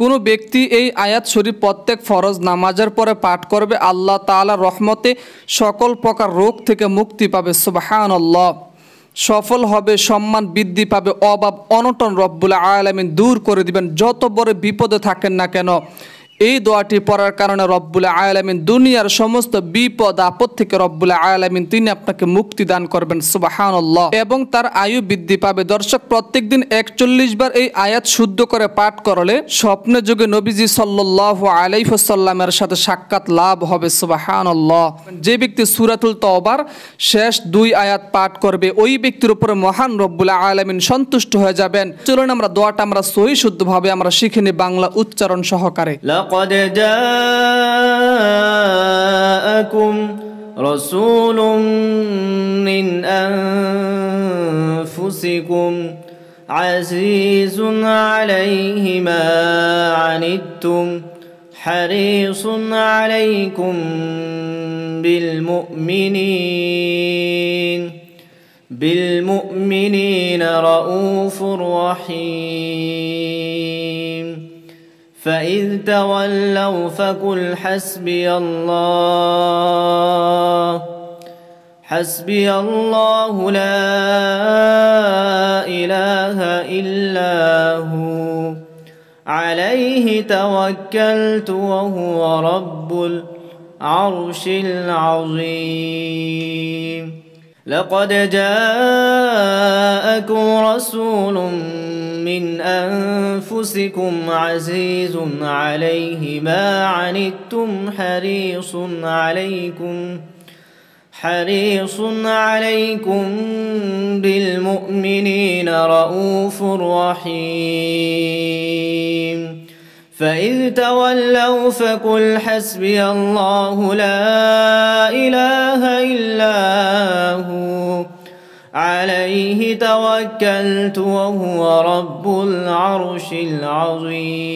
কোনো ব্যক্তি এই আয়াত শরীফ প্রত্যেক ফরজ নামাজের পরে পাঠ করবে, আল্লাহ তাআলার রহমতে সকল প্রকার রোগ থেকে মুক্তি পাবে। সুবহানাল্লাহ। সফল হবে, সম্মান বৃদ্ধি পাবে, অভাব অনটন রব্বুল আলামিন দূর করে দিবেন। যত বড় বিপদে থাকেন না কেন, এই দোয়াটি পড়ার কারণে রব্বুল আলামিন দুনিয়ার সমস্ত বিপদ আপদ থেকে রব্বুল আলামিন তিনি আপনাকে মুক্তি দান করবেন। সুবহানাল্লাহ। এবং তার আয়ু বৃদ্ধি পাবে। দর্শক, প্রত্যেকদিন 41 বার এই আয়াত শুদ্ধ করে পাঠ করলে স্বপ্নে যুগে নবীজি সাল্লাল্লাহু আলাইহি ওয়াসাল্লামের সাথে সাক্ষাৎ লাভ হবে। সুবহানাল্লাহ। যে ব্যক্তি সূরাতুল তওবার শেষ 2 আয়াত পাঠ করবে, ওই ব্যক্তির উপরে মহান রব্বুল আলামিন সন্তুষ্ট হয়ে যাবেন। চলুন আমরা দোয়াটা সহি শুদ্ধভাবে আমরা শিখে নিই বাংলা উচ্চারণ সহকারে। لقد جاءكم رسول من أنفسكم عزيز عليه ما عنتم حريص عليكم بالمؤمنين رؤوف رحيم فإذ تولوا فقل حسبي الله لا إله إلا هو عليه توكلت وهو رب العرش العظيم لقد جاءكم رسول من أنفسكم عزيز عليه ما عنتم حريص عليكم بالمؤمنين رؤوف رحيم فإذ تولوا فقل حسبي الله لا إله إلا هو عليه توكلت وهو رب العرش العظيم